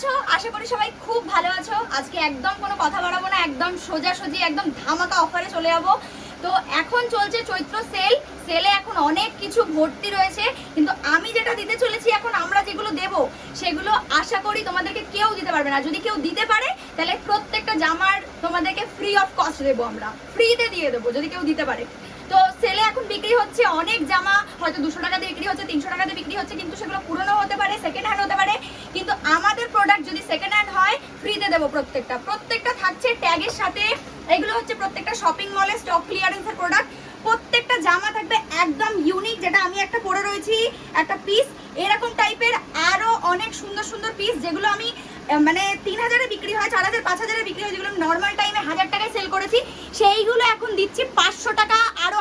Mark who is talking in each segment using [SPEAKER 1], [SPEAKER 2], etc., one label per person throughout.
[SPEAKER 1] আছো? আশা করি সবাই খুব ভালো আছো। আজকে একদম কোনো কথা বাড়াবো না, একদম সোজাসুজি একদম ধামাকা অফারে চলে যাবো। তো এখন চলছে চৈত্র সেলে এখন অনেক কিছু ভর্তি রয়েছে, কিন্তু আমি যেটা দিতে চলেছি এখন আমরা যেগুলো দেব সেগুলো আশা করি তোমাদেরকে কেউ দিতে পারবে না। যদি কেউ দিতে পারে তাহলে প্রত্যেকটা জামার তোমাদেরকে ফ্রি অফ কস্ট দেবো, আমরা ফ্রিতে দিয়ে দেবো যদি কেউ দিতে পারে। তো সেলে এখন বিক্রি হচ্ছে অনেক জামা, হয়তো 200 টাকাতে বিক্রি হচ্ছে, 300 টাকাতে বিক্রি হচ্ছে, কিন্তু সেগুলো পুরনো হতে পারে, সেকেন্ড হ্যান্ড হতে পারে। কিন্তু আমাদের প্রোডাক্ট যদি সেকেন্ড হ্যান্ড হয় ফ্রিতে দেবো প্রত্যেকটা থাকছে ট্যাগের সাথে। এগুলো হচ্ছে প্রত্যেকটা শপিং মলে স্টক ক্লিয়ারেন্সের প্রোডাক্ট। প্রত্যেকটা জামা থাকবে একদম ইউনিক, যেটা আমি একটা পরে রয়েছি একটা পিস, এরকম টাইপের আরো অনেক সুন্দর সুন্দর পিস যেগুলো আমি মানে 3000-এ বিক্রি হয়, 4000 5000-এ বিক্রি হয়, যেগুলো নর্মাল টাইমে 1000 টাকায় সেল করেছি, সেইগুলো এখন দিচ্ছি 500 টাকা, আরো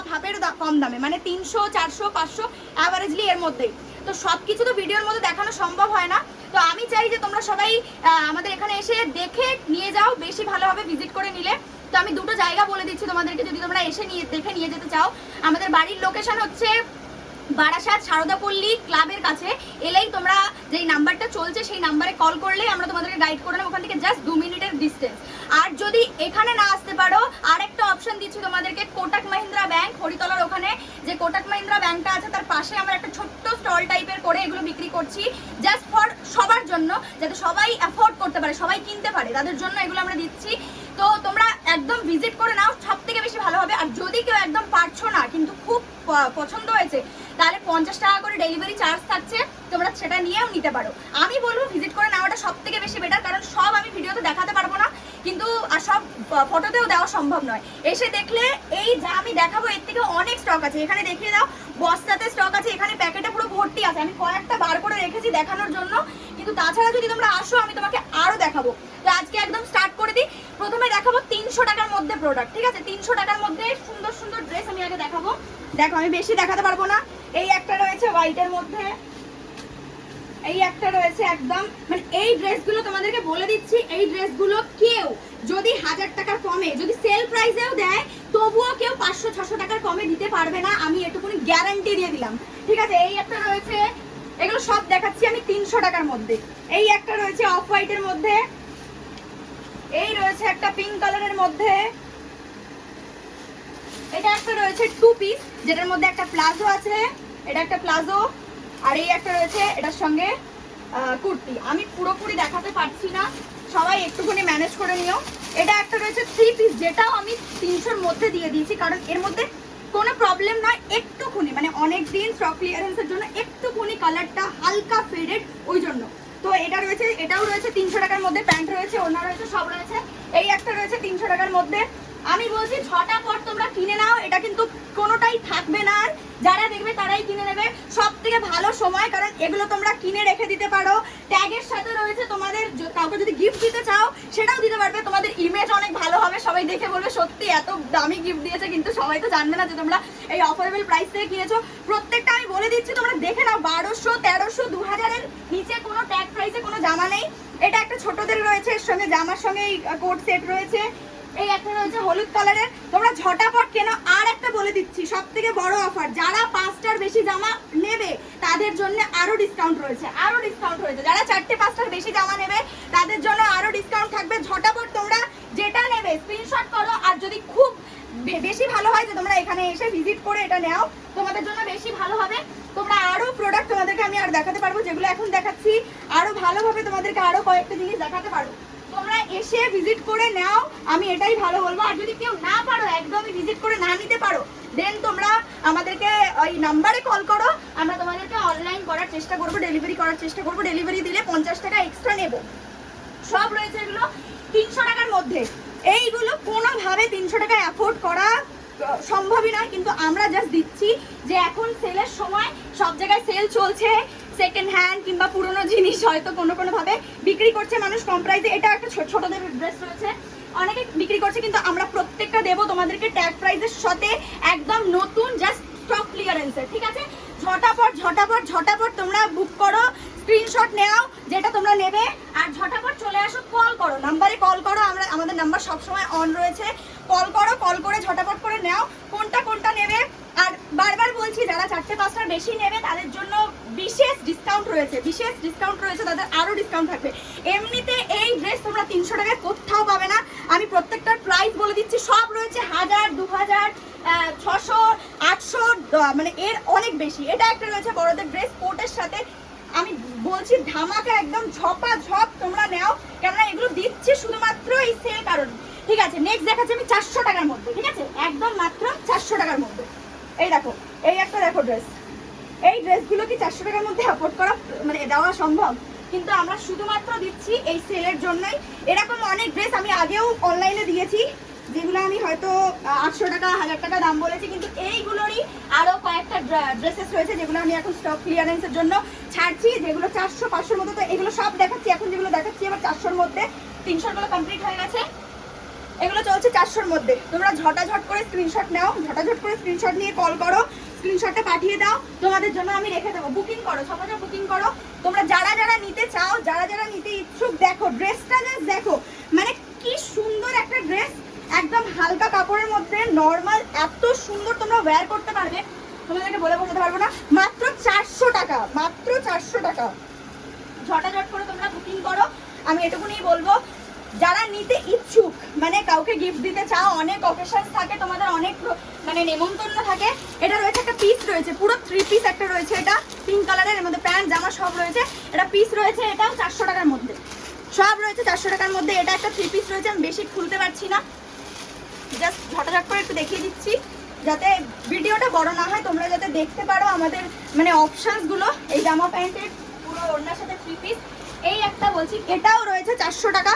[SPEAKER 1] হাফের কম দামে, মানে 300 400 500 অ্যাভারেজলি এর মধ্যেই। তো সবকিছু তো ভিডিওর মধ্যে দেখানো সম্ভব হয় না, তো আমি চাই যে তোমরা সবাই আমাদের এখানে এসে দেখে নিয়ে যাও, বেশি ভালো হবে ভিজিট করে নিলে। তো আমি দুটো জায়গা বলে দিচ্ছি তোমাদেরকে, যদি তোমরা এসে দেখে নিয়ে যেতে চাও। আমাদের বাড়ির লোকেশন হচ্ছে বারাসাত সারদাপল্লী ক্লাবের কাছে। এলেই তোমরা যেই নাম্বারটা চলছে সেই নাম্বারে কল করলে আমরা তোমাদেরকে গাইড করে নেবো, ওখান থেকে জাস্ট 2 মিনিটের ডিস্টেন্স। আর যদি এখানে না আসতে পারো, আরেকটা অপশন দিচ্ছি তোমাদেরকে, কোটাক মাহিন্দ্রা ব্যাংক হরিতলার ওখানে যে কোটাক মাহিন্দ্রা ব্যাংকটা আছে তার পাশে আমরা একটা ছোট্ট স্টল টাইপের করে এগুলো বিক্রি করছি, জাস্ট ফর সবার জন্য, যাতে সবাই অ্যাফোর্ড করতে পারে, সবাই কিনতে পারে, তাদের জন্য এগুলো আমরা দিচ্ছি। তো তোমরা একদম ভিজিট করে নাও, সব থেকে বেশি ভালো হবে। আর যদি কেউ একদম পারছো না কিন্তু খুব পছন্দ হয়েছে, তাহলে 50 টাকা করে ডেলিভারি চার্জ থাকছে, তোমরা সেটা নিয়েও নিতে পারো। আমি বলবো ভিজিট করে নেওয়াটা সব থেকে বেশি বেটার, কারণ সব আমি ভিডিওতে দেখাতে পারবো না, কিন্তু আর সব ফটোতেও দেওয়া সম্ভব নয়। এসে দেখলে এই যা আমি দেখাবো এর থেকে অনেক স্টক আছে, এখানে দেখিয়ে দাও, বস্তাতে স্টক আছে, এখানে প্যাকেটে পুরো ভর্তি আছে। আমি কয়েকটা বার করে রেখেছি দেখানোর জন্য, কিন্তু তাছাড়া যদি তোমরা আসো আমি তোমাকে আরো দেখাবো। তো আজকে একদম স্টার্ট করে দিই। প্রথমে দেখাবো 300 টাকার মধ্যে প্রোডাক্ট, ঠিক আছে? 300 টাকার মধ্যে সুন্দর সুন্দর ড্রেস আমি আগে দেখাবো। দেখো আমি বেশি দেখাতে পারবো না। এই একটা রয়েছে হোয়াইটের মধ্যে, এই একটা রয়েছে একদম, মানে এই ড্রেসগুলো তোমাদেরকে বলে দিচ্ছি, এই ড্রেসগুলো কেউ যদি 1000 টাকার কমে, যদি সেল প্রাইসেও দেয়, তবুও কেউ 500-600 টাকার কমে দিতে পারবে না, আমি এটুকুনি গ্যারান্টি দিয়ে দিলাম, ঠিক আছে? এই একটা রয়েছে, এগুলো সব দেখাচ্ছি আমি 300 টাকার মধ্যে। এই একটা রয়েছে অফ হোয়াইটের মধ্যে, এই রয়েছে একটা পিঙ্ক কালারের মধ্যে, এটা একটা রয়েছে 2 পিস, যেটার মধ্যে একটা প্লাজো আছে, এটা একটা প্লাজো, আর এই একটা রয়েছে এটার সঙ্গে কুর্তি। আমি পুরোপুরি দেখাতে পারছি না, সবাই একটুখানি ম্যানেজ করে নিও। এটা একটা রয়েছে 3 পিস, যেটাও আমি 300-র মধ্যে দিয়ে দিয়েছি, কারণ এর মধ্যে কোনো প্রবলেম নয়, একটুখানি মানে অনেক দিন স্টক ক্লিয়ারেন্সের জন্য একটুখানি কালারটা হালকা ফেডেড, ওই জন্য। তো এটা রয়েছে, এটাও রয়েছে 300 টাকার মধ্যে, প্যান্ট রয়েছে, ওড়না রয়েছে, সব রয়েছে। এই একটা রয়েছে 300 টাকার মধ্যে। আমি বলছি ঝটাপট তোমরা কিনে নাও, এটা কিন্তু কোনোটাই থাকবে না, যারা দেখবে তারাই কিনে নেবে। সব থেকে ভালো সময়, কারণ এগুলো তোমরা কিনে রেখে দিতে পারো, ট্যাগের সাথে রয়েছে, তোমাদের কাউকে যদি গিফট দিতে চাও সেটাও দিতে পারবে, তোমাদের ইমেজ অনেক ভালো হবে, সবাই দেখে বলবে সত্যি এত দামি গিফট দিয়েছে, কিন্তু সবাই তো জানবে না যে তোমরা এই অফারেবল প্রাইস থেকে কিনেছো। প্রত্যেকটা আমি বলে দিচ্ছি, তোমরা দেখে নাও, 1200 1300 2000-এর নিচে কোনো ট্যাগ প্রাইসে কোনো জামা নেই। এটা একটা ছোটদের রয়েছে, এর সঙ্গে জামার সঙ্গে এই কোট সেট রয়েছে। এই একটা রয়েছে হলুদ কালারের, তোমরা ঝটাপট কেনো। আর একটা বলে দিচ্ছি, সব থেকে বড় অফার, যারা 5টার বেশি জামা নেবে তাদের জন্য আরো ডিসকাউন্ট রয়েছে, যারা 4টে 5টার বেশি জামা নেবে তাদের জন্য আরো ডিসকাউন্ট থাকবে। ঝটাপট তোমরা যেটা নেবে স্ক্রিনশট করো, আর যদি খুব বেশি ভালো হয় যে তোমরা এখানে এসে ভিজিট করে এটা নাও, তোমাদের জন্য বেশি ভালো হবে। তোমরা আরো প্রোডাক্ট তোমাদেরকে আমি আর দেখাতে পারবো, যেগুলো এখন দেখাচ্ছি আরো ভালোভাবে তোমাদেরকে আরো কয়েকটা জিনিস দেখাতে পারবো। তোমরা এসে ভিজিট করে নাও, আমি এটাই ভালো বলবো। আর যদি কেউ না পারো, একদমই ভিজিট করে না নিতে পারো, দেন তোমরা আমাদেরকে ওই নাম্বারে কল করো, আমরা তোমাদেরকে অনলাইন করার চেষ্টা করবো, ডেলিভারি করার চেষ্টা করবো। ডেলিভারি দিলে 50 টাকা এক্সট্রা নেব। সব রয়েছে এগুলো 300 টাকার মধ্যে। এইগুলো কোনোভাবে 300 টাকা অ্যাফোর্ড করা সম্ভবই নয়, কিন্তু আমরা জাস্ট দিচ্ছি যে এখন সেলের সময়, সব জায়গায় সেল চলছে, সেকেন্ড হ্যান্ড কিংবা পুরনো জিনিস হয়তো কোনো ভাবে বিক্রি করছে মানুষ কম প্রাইসে। এটা একটা ছোটদের ড্রেস রয়েছে, অনেকে বিক্রি করছে, কিন্তু আমরা প্রত্যেকটা দেবো তোমাদেরকে ট্যাগ প্রাইসের সাথে, একদম নতুন, জাস্ট স্টক ক্লিয়ারেন্সের, ঠিক আছে? ঝটাপট তোমরা বুক করো, স্ক্রিনশট নাও যেটা তোমরা নেবে, আর ঝটাপট চলে আসো, কল করো, নাম্বারে কল করো, আমাদের নাম্বার সবসময় অন রয়েছে, কল করে ঝটাপট করে নাও। কোনটা নেবে আর বারবার বলছি যারা 4-5টার বেশি নেবে তাদের জন্য বিশেষ ডিসকাউন্ট রয়েছে, তাদের আরো ডিসকাউন্ট থাকবে। এমনিতে এই ড্রেস তোমরা 300 টাকায় কোথাও পাবে না। আমি প্রত্যেকটার প্রাইস বলে দিচ্ছি, সব রয়েছে 1000, 2000, 600, 800, মানে এর অনেক বেশি। এটা একটা রয়েছে বড়দের ড্রেস কোটের সাথে, আমি বলছি ধামাকা একদম ঝপাঝপ তোমরা নাও, কেননা এগুলো দিচ্ছি শুধুমাত্র এই সেল কারণে। ঠিক আছে, নেক্সট দেখাচ্ছি আমি 400 টাকার মধ্যে। ঠিক আছে, একদম মাত্র 400 টাকার মধ্যে। এই দেখো, এই একটা দেখো ড্রেস। এই ড্রেসগুলো কি 400 টাকার মধ্যে অ্যাফোর্ড করা মানে দেওয়া সম্ভব? কিন্তু আমরা শুধুমাত্র দিচ্ছি এই সেলের জন্যই। এরকম অনেক ড্রেস আমি আগেও অনলাইনে দিয়েছি, যেগুলো আমি হয়তো 800 টাকা 1000 টাকা দাম বলেছি, কিন্তু এইগুলোরই আরো কয়েকটা ড্রেসেস রয়েছে যেগুলো আমি এখন স্টক ক্লিয়ারেন্সের জন্য ছাড়ছি, যেগুলো 400-500 মধ্যে। তো এগুলো সব দেখাচ্ছি এখন, যেগুলো দেখাচ্ছি এবার 400-র মধ্যে। 300 গুলো কমপ্লিট হয়ে গেছে, এগুলো চলছে 400-র মধ্যে। তোমরা ঝটাঝট করে স্ক্রিনশট নাও, ঝটাঝট করে স্ক্রিনশট নিয়ে কল করো, স্ক্রিনশটটা পাঠিয়ে দাও, তোমাদের জন্য আমি রেখে দেবো। বুকিং করো, সবাই বুকিং করো। তোমরা যারা যারা নিতে চাও, যারা যারা নিতে ইচ্ছুক, দেখো ড্রেসটা জাস্ট দেখো, মানে কি সুন্দর একটা ড্রেস, একদম হালকা কাপড়ের মধ্যে নর্মাল, এত সুন্দর তোমরা ওয়্যার করতে পারবে, তোমাদেরকে বলে বোঝাতে পারবো না। মাত্র 400 টাকা, মাত্র 400 টাকা। ঝটাঝট করে তোমরা বুকিং করো। আমি এটুকুনি বলবো, যারা নিতে ইচ্ছুক, মানে কাউকে গিফট দিতে চাও, অনেক অকেশন থাকে তোমাদের, অনেক মানে নেমন্তন্ন থাকে। এটা রয়েছে একটা পিস রয়েছে, পুরো 3 পিস একটা রয়েছে, এটা পিঙ্ক কালারের, এর মধ্যে প্যান্ট জামা সব রয়েছে। এটা পিস রয়েছে, এটাও 400 টাকার মধ্যে, সব রয়েছে 400 টাকার মধ্যে। এটা একটা 3 পিস রয়েছে, আমি বেশি খুলতে পারছি না, জাস্ট ঝটাঝট করে একটু দেখিয়ে দিচ্ছি যাতে ভিডিওটা বড় না হয়, তোমরা যাতে দেখতে পারো আমাদের মানে অপশনসগুলো। এই জামা প্যান্টের পুরো ওড়নার সাথে 3 পিস। এই একটা বলছি, এটাও রয়েছে 400 টাকা,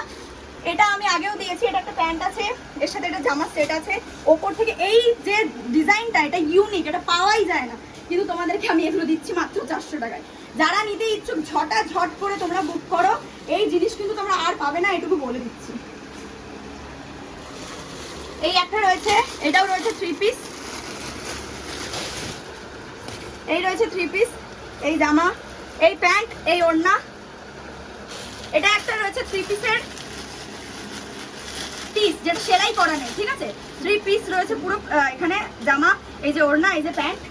[SPEAKER 1] এটা আমি আগেও দিয়েছি। এটা একটা প্যান্ট আছে, এর সাথে একটা জামা সেট আছে ওপর থেকে। এই যে ডিজাইনটা, এটা ইউনিক, এটা পাওয়াই যায় না, কিন্তু তোমাদেরকে আমি এগুলো দিচ্ছি মাত্র 400 টাকায়। যারা নিতে ইচ্ছুক ঝটাঝট করে তোমরা বুক করো, এই জিনিস কিন্তু তোমরা আর পাবে না, এটুকু বলে দিচ্ছি। এই একটা রয়েছে, এটাও রয়েছে 3 পিস, এই রয়েছে 3 পিস, এই জামা, এই প্যান্ট, এই ওড়না। এটা একটা রয়েছে 3 পিসের পিস, যেটা সেলাই করা নেই। ঠিক আছে, 3 পিস রয়েছে পুরো, এখানে জামা, এই যে ওড়না, এই যে প্যান্ট।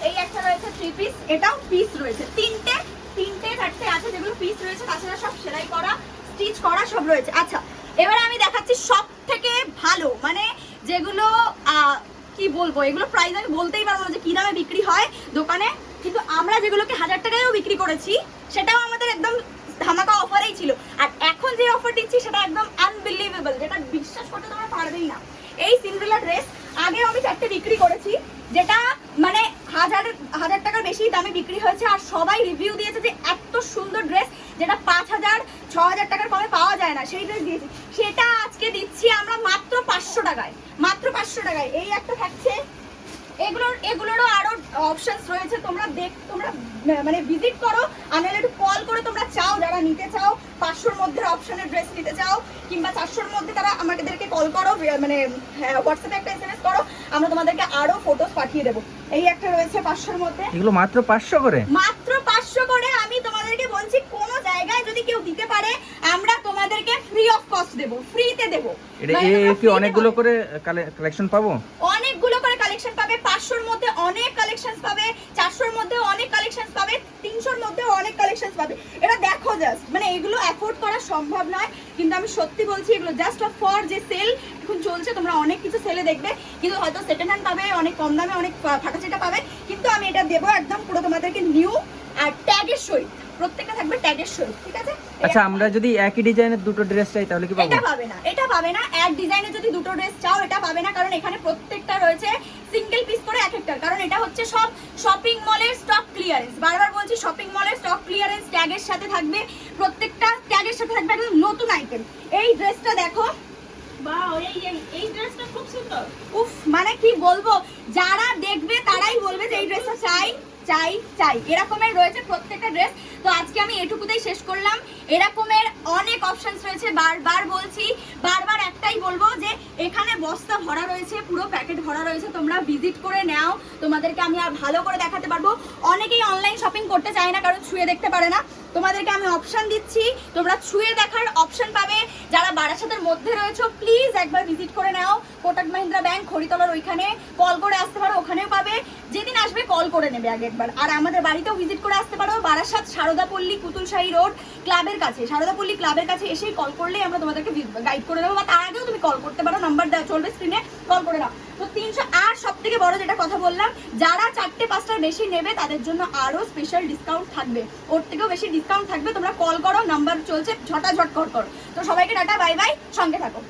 [SPEAKER 1] এই একটা রয়েছে 3 পিস, এটাও পিস রয়েছে। তিনটে 4টে আছে যেগুলো পিস রয়েছে, তাছাড়া সব সেলাই করা, স্টিচ করা সব রয়েছে। আচ্ছা, এবারে আমি দেখাচ্ছি সব থেকে ভালো, মানে যেগুলো কি বলবো, এগুলো প্রাইস আমি বলতেই পারবো না যে কি দামে বিক্রি হয় দোকানে, কিন্তু আমরা যেগুলোকে 1000 টাকায়ও বিক্রি করেছি, সেটাও আমাদের একদম ধামাকা অফারেই ছিল। আর এখন যে অফার দিচ্ছি সেটা একদম আনবিলিভেবল, যেটা বিশ্বাস করতে তোমরা পারবেই না। এই সিন্ড্রেলা ড্রেস আগেও আমি 4টে বিক্রি করেছি, যেটা মানে 1000 টাকার বেশি দামে বিক্রি হয়েছে, আর সবাই রিভিউ দিয়েছে যে এত সুন্দর ড্রেস, যেটা 5000-6000 টাকার কমে পাওয়া যায় না, সেই ড্রেস দিয়েছি। সেটা আজকে দিচ্ছি আমরা মাত্র 500 টাকায়, মাত্র 500 টাকায়। এই একটা থাকছে, এগুলোরও আরো অপশনস রয়েছে, তোমরা মানে ভিজিট করো, আনালে একটু কল করে তোমরা চাও, যারা নিতে চাও 500-র মধ্যে অপশনের ড্রেস নিতে চাও, কিংবা 400-র মধ্যে, তারা আমাদেরকে কল করো, মানে হোয়াটসঅ্যাপে একটা SMS করো, আমরা তোমাদেরকে আরো ফটোস পাঠিয়ে দেবো। এই একটা রয়েছে 500-র মধ্যে, এগুলো মাত্র 500 করে, মাত্র 500 করে। আমি তোমাদেরকে বলছি, কোন জায়গায় যদি কেউ দিতে পারে, আমরা তোমাদেরকে ফ্রি অফ কস্ট দেবো, ফ্রিতে দেবো। এটা কি অনেকগুলো করে কালেকশন পাবো? অনেকগুলো করে কালেকশন পাবে, 500-র মধ্যে অনেক কালেকশনস পাবে, 400-র মধ্যে অনেক কালেকশনস পাবে, 300-র মধ্যে অনেক কালেকশনস পাবে। এটা দেখো জাস্ট, মানে এগুলো অ্যাফোর্ড করা সম্ভব নয়, কিন্তু আমি সত্যি বলছি, এগুলো জাস্ট ফর যে সেল এখন চলছে, তোমরা অনেক কিছু সেলে দেখবে, কিন্তু হয়তো সেকেন্ড হ্যান্ড পাবে, অনেক কম দামে অনেক ফাটাচিটা পাবে, কিন্তু আমি এটা দেবো একদম পুরো তোমাদেরকে নিউ, আর ট্যাগের সহিত, প্রত্যেকটা থাকবে ট্যাগের সহিত। ঠিক আছে, আচ্ছা, আমরা যদি একই ডিজাইনের দুটো ড্রেস চাই তাহলে কি পাবো? এটা পাবে না, এটা পাবে না। এক ডিজাইনে যদি দুটো ড্রেস চাও, এটা পাবে না, কারণ এখানে প্রত্যেকটা রয়েছে সিঙ্গেল পিস করে এক একটা, কারণ এটা হচ্ছে সব শপিং মলের স্টক ক্লিয়ারেন্স। বারবার বলছি, শপিং মলের স্টক ক্লিয়ারেন্স, ট্যাগের সাথে থাকবে, প্রত্যেকটা ট্যাগের সাথে থাকবে একদম নতুন আইটেম। এই ড্রেসটা দেখো, বাহ, এই ড্রেসটা খুব সুন্দর, উফ, মানে কি বলবো, যারা দেখবে তারাই বলবে যে এই ড্রেসটা চাই চাই চাই। এরকমের রয়েছে প্রত্যেকটা ড্রেস। তো আজকে আমি এটুকুতেই শেষ করলাম। এরকমের অনেক অপশনস রয়েছে, বারবার বলছি, বারবার একটাই বলবো যে এখানে বস্তা ভরা রয়েছে, পুরো প্যাকেট ভরা রয়েছে, তোমরা ভিজিট করে নাও, তোমাদেরকে আমি আর ভালো করে দেখাতে পারবো। অনেকেই অনলাইন শপিং করতে চায় না, কারণ ছুঁয়ে দেখতে পারে না, তোমাদেরকে আমি অপশন দিচ্ছি, তোমরা ছুঁয়ে দেখার অপশন পাবে। যারা বারাসাতের মধ্যে রয়েছে প্লিজ একবার ভিজিট করে নাও, কোটাক মাহিন্দ্রা ব্যাংক খড়িতলার ওইখানে, কল করে আসতে পারো, ওখানেও পাবে। যেদিন আসবে কল করে নেবে আগে একবার। আর আমাদের বাড়িতেও ভিজিট করে আসতে পারো, বারাসাত সারদাপল্লী কুতুলশাহী রোড ক্লাবের কাছে, সারদাপল্লী ক্লাবের কাছে এসেই কল করলেই আমরা তোমাদেরকে গাইড করে দেবো, বা তার আগেও তুমি কল করতে পারো, নাম্বার দেওয়া চলবে স্ক্রিনে, কল করে নাও। তো 300। আর সব থেকে বড় যেটা কথা বললাম, যারা 4টে-5টার বেশি নেবে তাদের জন্য আরো স্পেশাল ডিসকাউন্ট থাকবে, ওর থেকেও বেশি ডিসকাউন্ট থাকবে। তোমরা কল করো, নাম্বার চলছে, ঝটাঝট কল করো। তো সবাইকে টাটা, বাই বাই, সঙ্গে থাকো।